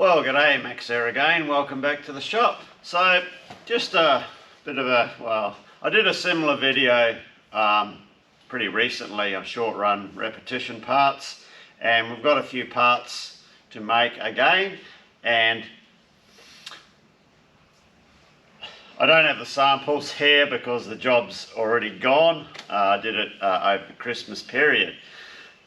Well, g'day, Max there again. Welcome back to the shop. So, just a bit of I did a similar video pretty recently on short run repetition parts, and we've got a few parts to make again, and I don't have the samples here because the job's already gone. I did it over the Christmas period,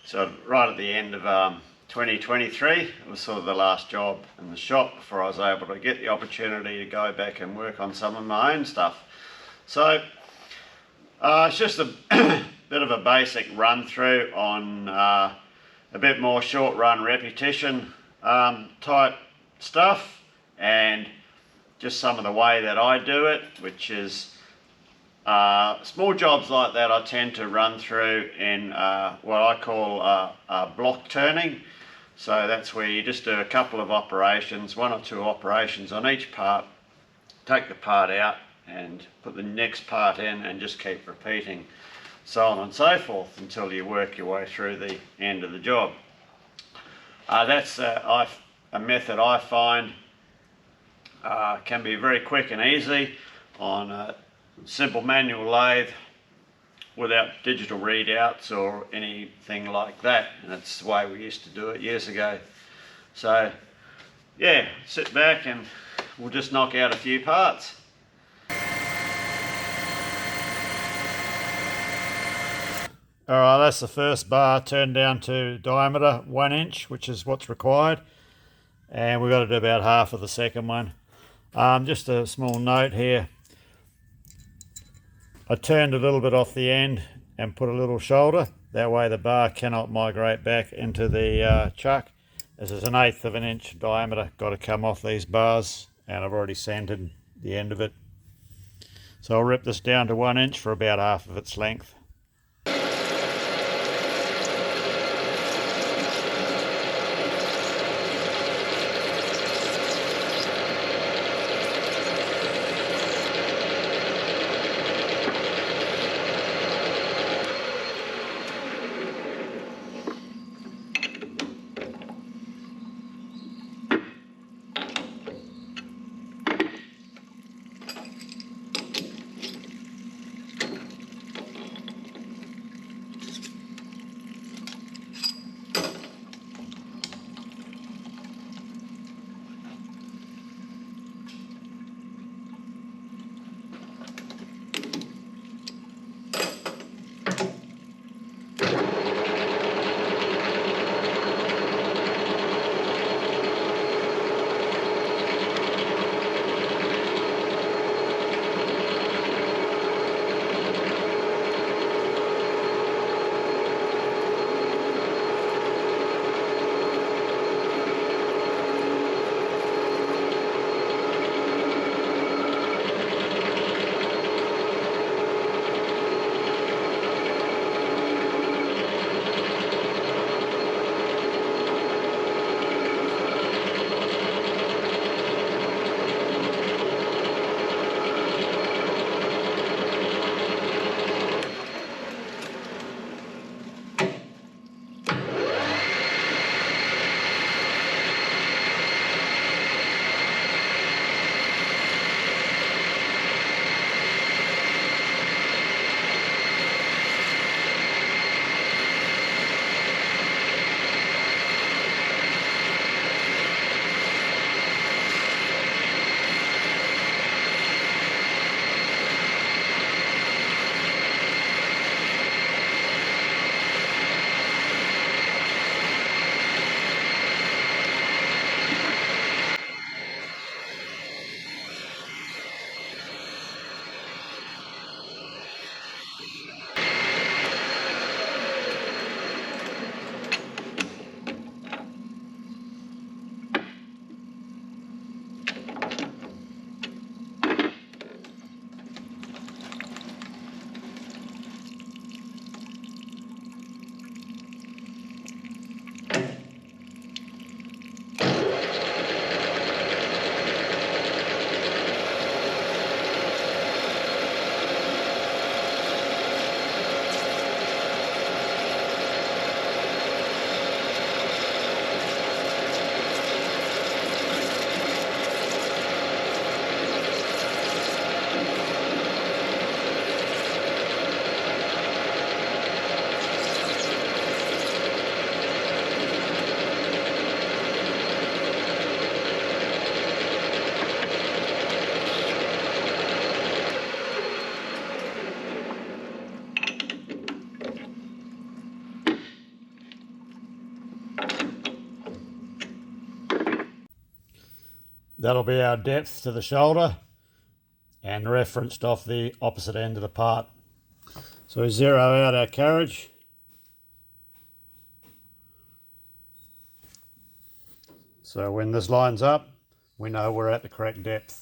so right at the end of 2023, it was sort of the last job in the shop before I was able to get the opportunity to go back and work on some of my own stuff. So it's just a bit of a basic run through on a bit more short run repetition type stuff, and just some of the way that I do it, which is small jobs like that I tend to run through in what I call block turning. So that's where you just do a couple of operations, one or two operations on each part, take the part out and put the next part in and just keep repeating, so on and so forth until you work your way through the end of the job. That's a method I find can be very quick and easy on a simple manual lathe without digital readouts or anything like that, and that's the way we used to do it years ago. So yeah, sit back and we'll just knock out a few parts. Alright, that's the first bar turned down to diameter 1 inch, which is what's required, and we've got to do about half of the second one. Just a small note here, I turned a little bit off the end and put a little shoulder, that way the bar cannot migrate back into the chuck. This is 1/8 of an inch diameter, got to come off these bars, and I've already sanded the end of it. So I'll rip this down to 1 inch for about half of its length. That'll be our depth to the shoulder and referenced off the opposite end of the part. So we zero out our carriage. So when this lines up, we know we're at the correct depth.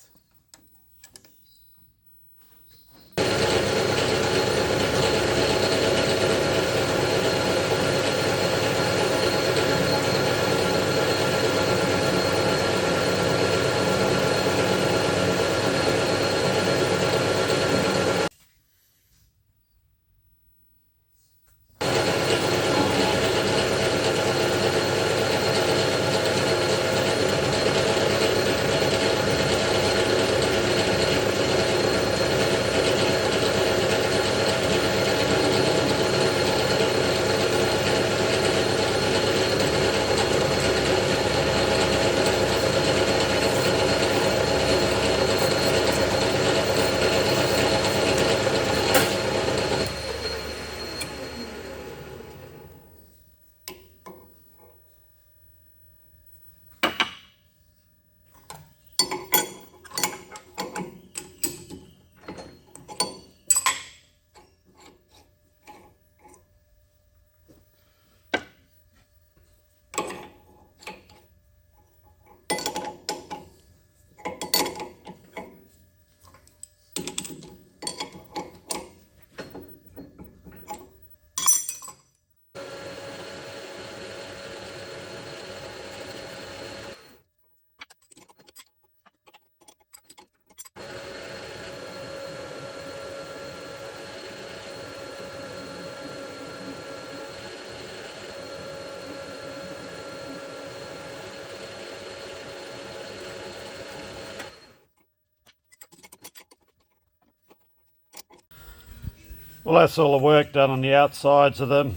Well, that's all the work done on the outsides of them.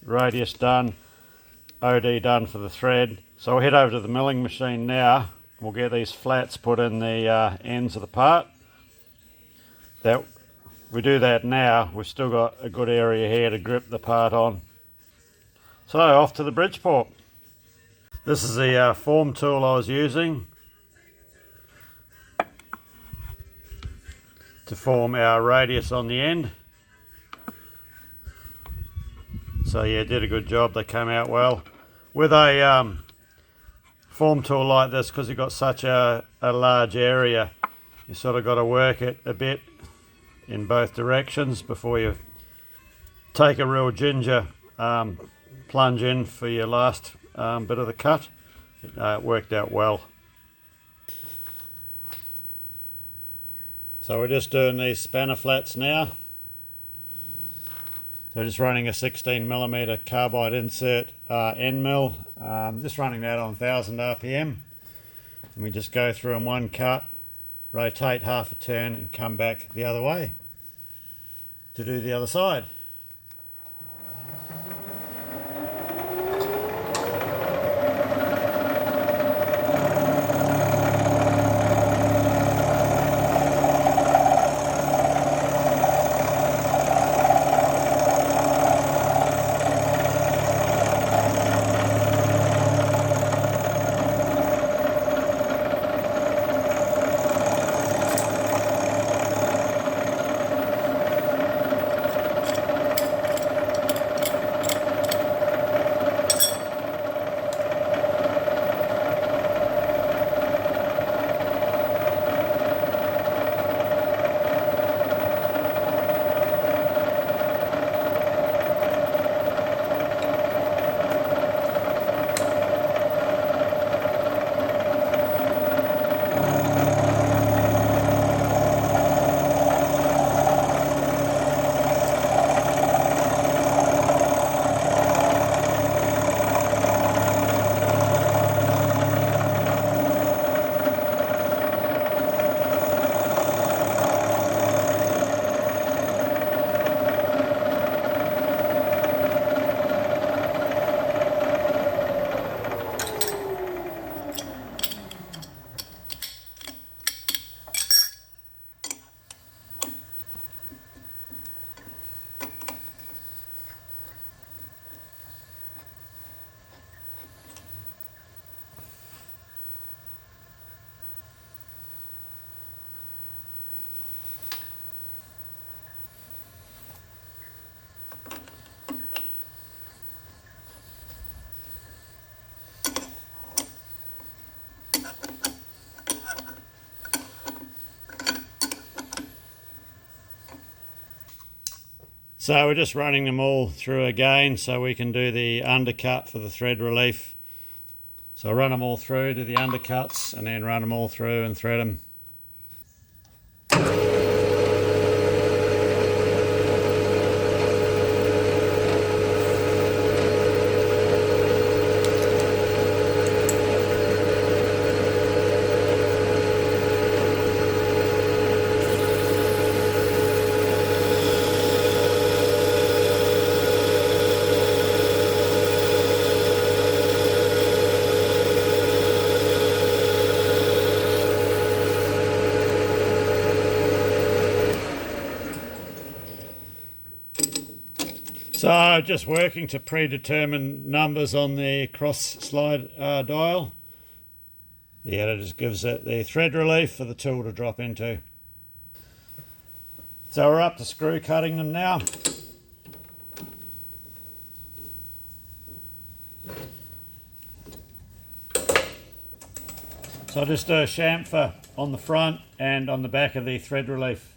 Radius done, OD done for the thread. So we'll head over to the milling machine now. We'll get these flats put in the ends of the part. That we do that now, we've still got a good area here to grip the part on. So off to the Bridgeport. This is the form tool I was using to form our radius on the end. So yeah, did a good job, they came out well. With a form tool like this, because you've got such a large area, you sort of got to work it a bit in both directions before you take a real ginger plunge in for your last bit of the cut. It worked out well. So we're just doing these spanner flats now. So just running a 16mm carbide insert end mill, just running that on 1000 RPM. And we just go through in one cut, rotate half a turn and come back the other way to do the other side. So we're just running them all through again so we can do the undercut for the thread relief. So I'll run them all through, do the undercuts, and then run them all through and thread them. So just working to predetermined numbers on the cross slide dial. The editor just gives it the thread relief for the tool to drop into. So we're up to screw cutting them now. So I'll just do a chamfer on the front and on the back of the thread relief.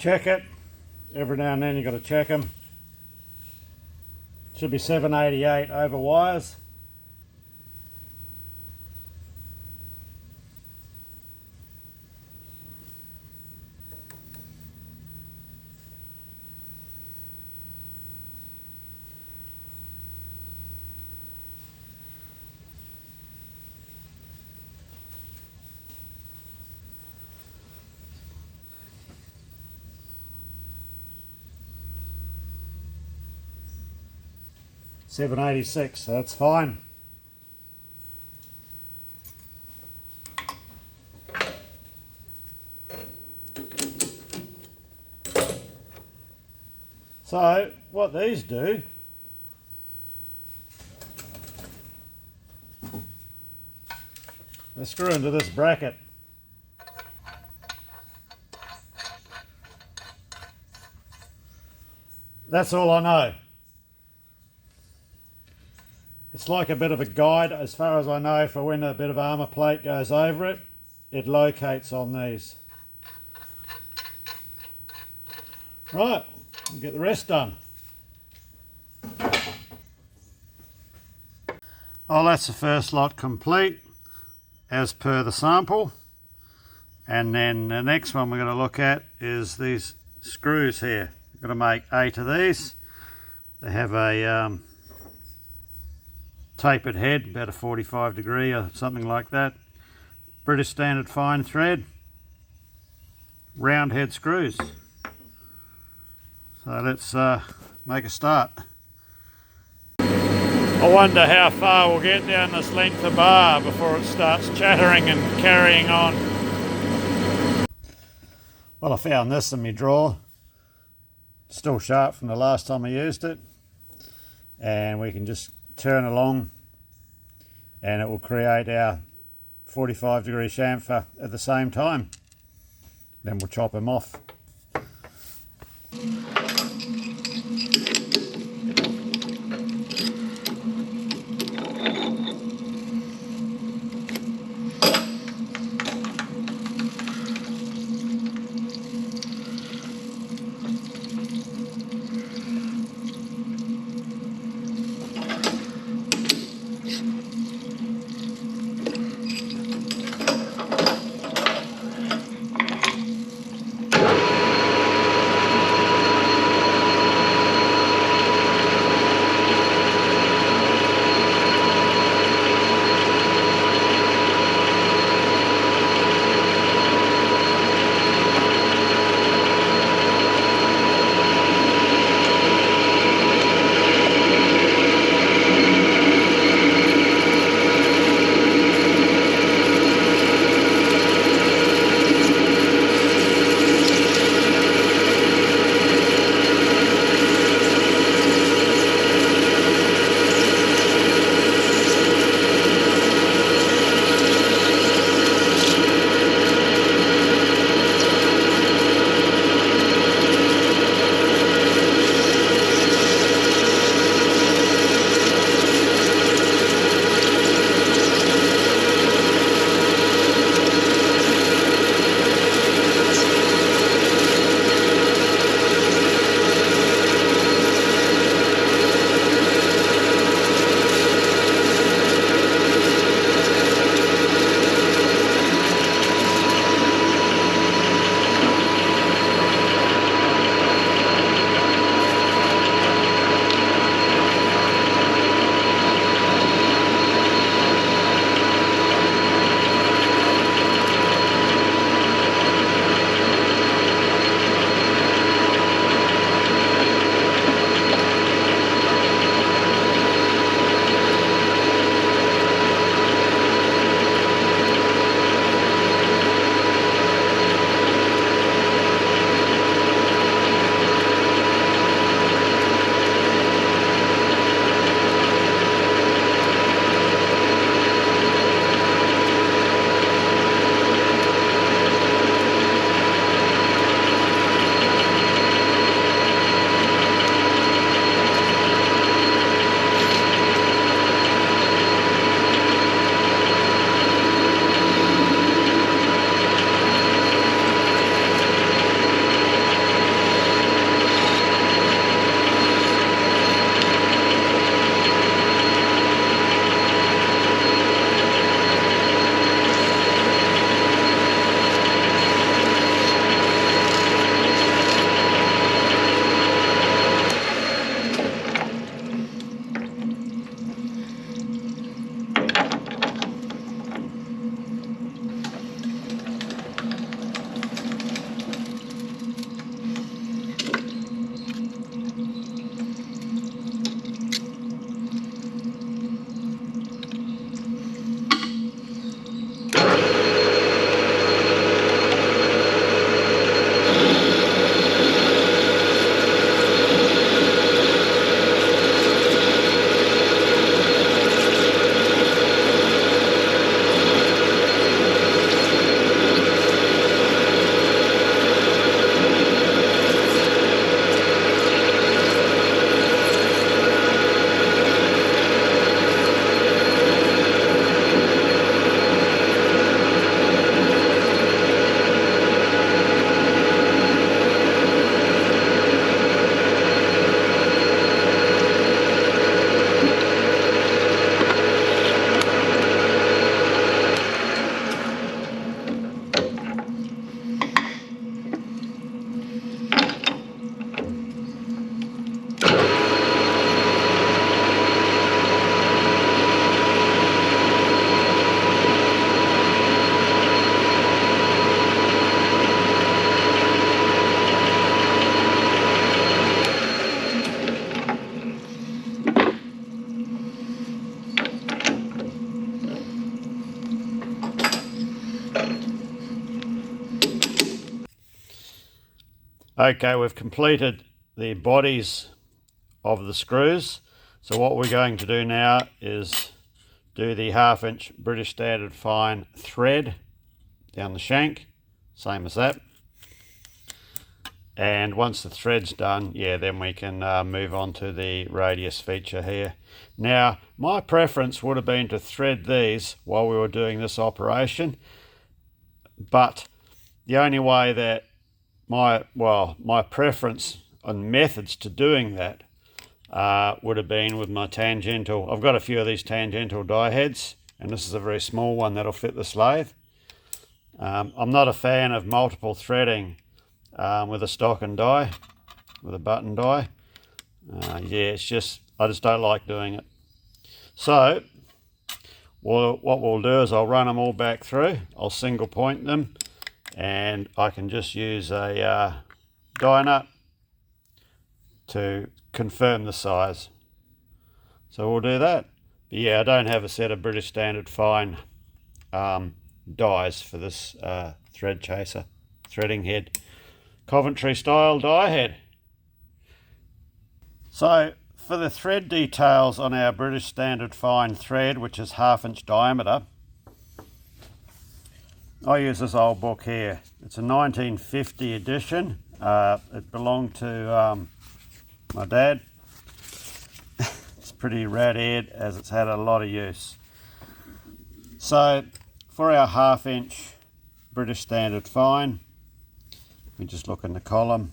Check it. Every now and then you've got to check them. Should be 788 over wires. 786, that's fine. So what these do, they screw into this bracket. That's all I know. It's like a bit of a guide, as far as I know, for when a bit of armour plate goes over it, it locates on these. Right, we'll get the rest done. Oh, that's the first lot complete, as per the sample. And then the next one we're going to look at is these screws here. We're going to make 8 of these. They have a tapered head, about a 45 degree or something like that. British standard fine thread, round head screws. So let's make a start. I wonder how far we'll get down this length of bar before it starts chattering and carrying on. Well, I found this in my drawer. Still sharp from the last time I used it. And we can just turn along and it will create our 45 degree chamfer at the same time. Then we'll chop them off. Okay, we've completed the bodies of the screws. So what we're going to do now is do the 1/2 inch British Standard fine thread down the shank, same as that. And once the thread's done, yeah, then we can move on to the radius feature here. Now, my preference would have been to thread these while we were doing this operation, but the only way that my preference and methods to doing that would have been with my tangential. I've got a few of these tangential die heads, and this is a very small one that'll fit this lathe. I'm not a fan of multiple threading with a stock and die, with a button die. Yeah, I just don't like doing it. So what we'll do is I'll run them all back through. I'll single point them, and I can just use a die nut to confirm the size. So we'll do that. But yeah, I don't have a set of British Standard fine dies for this thread chaser, threading head. Coventry style die head. So for the thread details on our British Standard fine thread, which is 1/2 inch diameter, I use this old book here. It's a 1950 edition. It belonged to my dad. It's pretty rad-haired, as it's had a lot of use. So for our 1/2 inch British Standard fine, we just look in the column.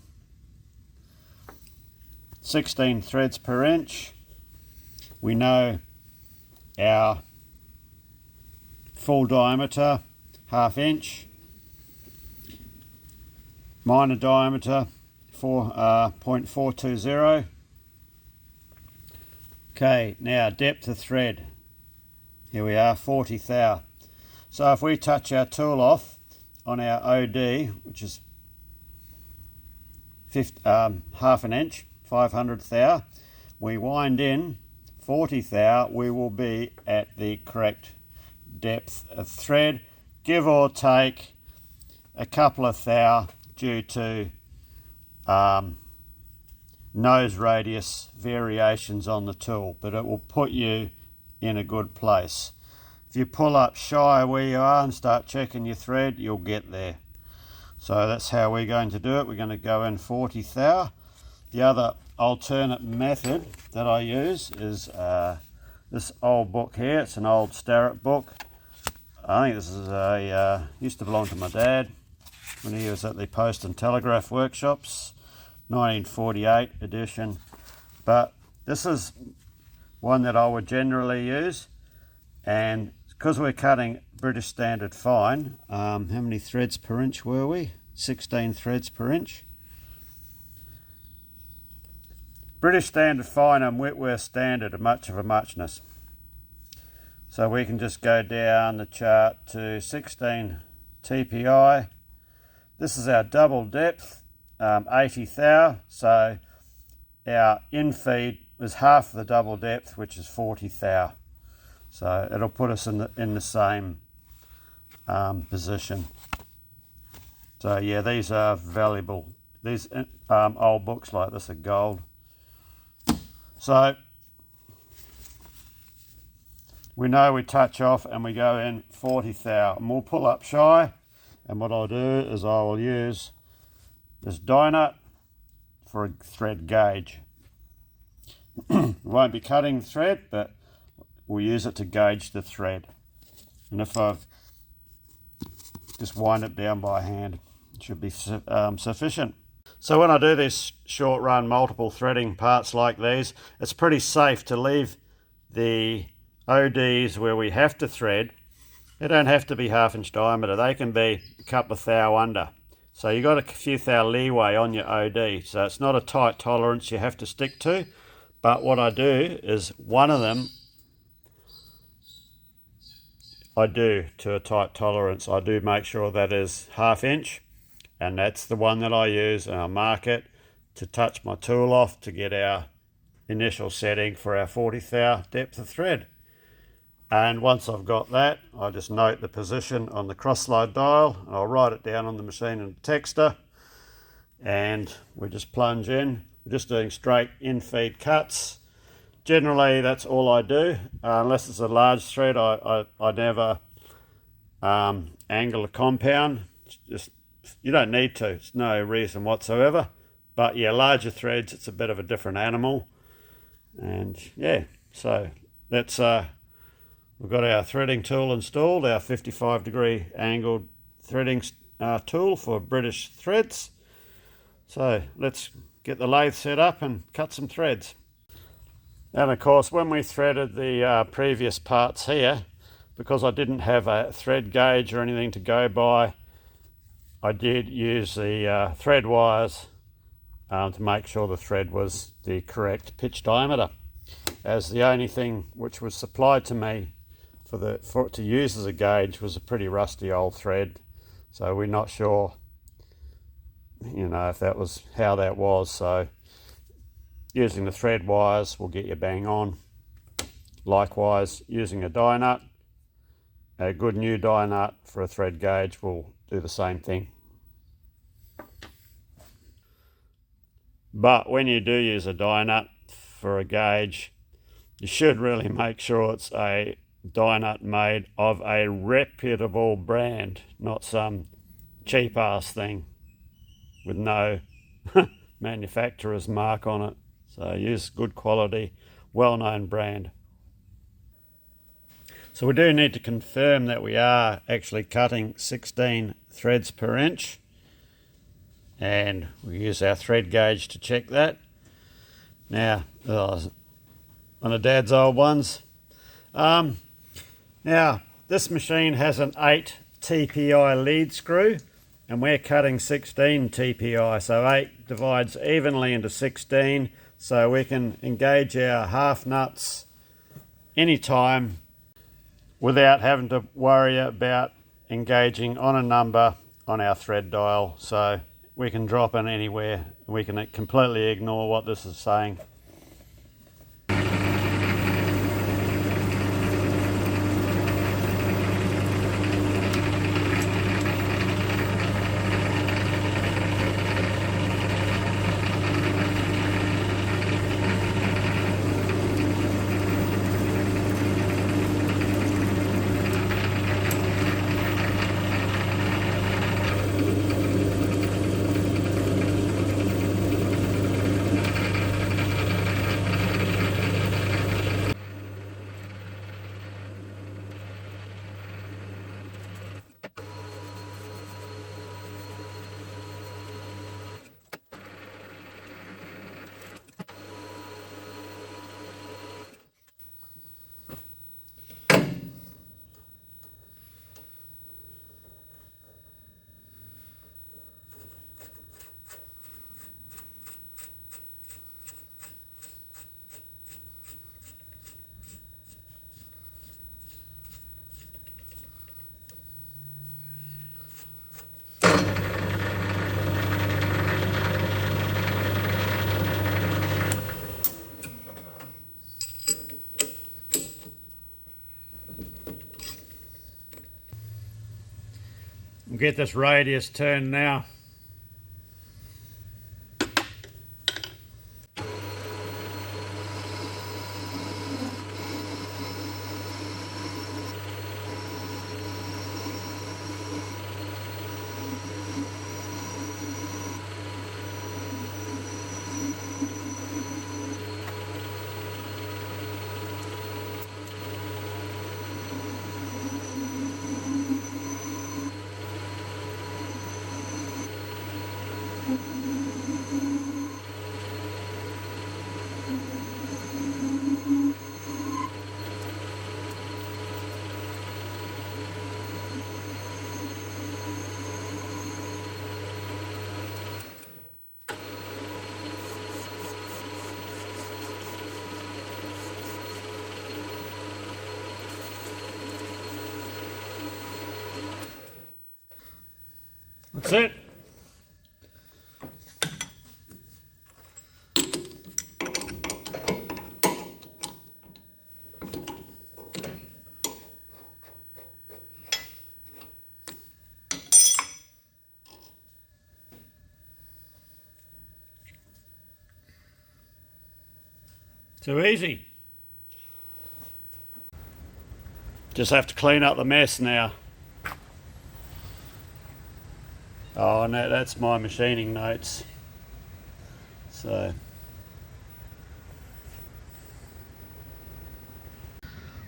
16 threads per inch. We know our full diameter, 1/2 inch. Minor diameter, 0.420. Okay, now depth of thread. Here we are, 40 thou. So if we touch our tool off on our OD, which is 1/2 an inch, 500 thou, we wind in 40 thou, we will be at the correct depth of thread, give or take a couple of thou due to nose radius variations on the tool, but it will put you in a good place. If you pull up shy where you are and start checking your thread, you'll get there. So that's how we're going to do it. We're going to go in 40 thou. The other alternate method that I use is this old book here. It's an old Starrett book. I think this is used to belong to my dad when he was at the Post and Telegraph Workshops, 1948 edition. But this is one that I would generally use, and because we're cutting British Standard fine, how many threads per inch were we? 16 threads per inch. British Standard fine and Whitworth Standard are much of a muchness. So we can just go down the chart to 16 TPI. This is our double depth, 80 thou. So our infeed is half the double depth, which is 40 thou. So it'll put us in the same position. So yeah, these are valuable. These old books like this are gold. So we know we touch off and we go in 40 thou, and we'll pull up shy, and what I'll do is I will use this die nut for a thread gauge. We won't be cutting the thread, but we'll use it to gauge the thread. And if I've just wind it down by hand, it should be sufficient. So when I do this short run multiple threading parts like these, it's pretty safe to leave the ODs where we have to thread. They don't have to be 1/2 inch diameter, they can be a couple of thou under. So you've got a few thou leeway on your OD, so it's not a tight tolerance you have to stick to. But what I do is one of them I do to a tight tolerance. I do make sure that is 1/2 inch, and that's the one that I use, and I mark it to touch my tool off to get our initial setting for our 40 thou depth of thread. And once I've got that, I just note the position on the cross slide dial, and I'll write it down on the machine in the texter, and we just plunge in. We're just doing straight in-feed cuts. Generally, that's all I do, unless it's a large thread. I never angle a compound. Just, you don't need to. It's no reason whatsoever. But yeah, larger threads, it's a bit of a different animal. And yeah, so that's we've got our threading tool installed, our 55-degree angled threading tool for British threads. So let's get the lathe set up and cut some threads. And of course, when we threaded the previous parts here, because I didn't have a thread gauge or anything to go by, I did use the thread wires to make sure the thread was the correct pitch diameter, as the only thing which was supplied to me for it to use as a gauge was a pretty rusty old thread. So we're not sure, if that was how that was. So using the thread wires will get you bang on. Likewise, using a die nut, a good new die nut for a thread gauge will do the same thing. But when you do use a die nut for a gauge, you should really make sure it's a die nut made of a reputable brand, not some cheap ass thing with no manufacturer's mark on it. So use good quality, well-known brand. So we do need to confirm that we are actually cutting 16 threads per inch, and we use our thread gauge to check that. Now, one of Dad's old ones. Now, this machine has an 8 TPI lead screw, and we're cutting 16 TPI, so 8 divides evenly into 16, so we can engage our half nuts anytime without having to worry about engaging on a number on our thread dial. So we can drop in anywhere. We can completely ignore what this is saying. We'll get this radius turned now. That's it. Too easy. Just have to clean up the mess now. Oh, and that's my machining notes. So,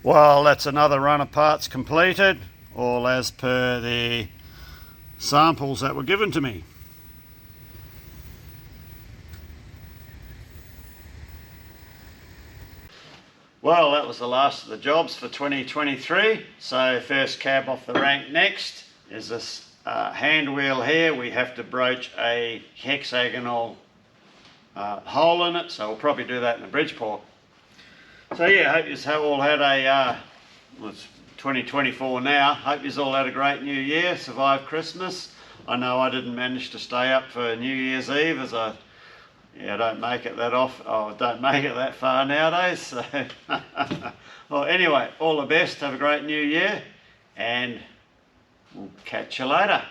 well, that's another run of parts completed, all as per the samples that were given to me. Well, that was the last of the jobs for 2023. So first cab off the rank next is this hand wheel here. We have to broach a hexagonal hole in it, so we'll probably do that in the Bridgeport. So yeah, hope you've all had a, well, it's 2024 now, hope you've all had a great New Year, survived Christmas. I know I didn't manage to stay up for New Year's Eve, as I don't make it that far nowadays. So well, anyway, all the best, have a great New Year, and we'll catch you later.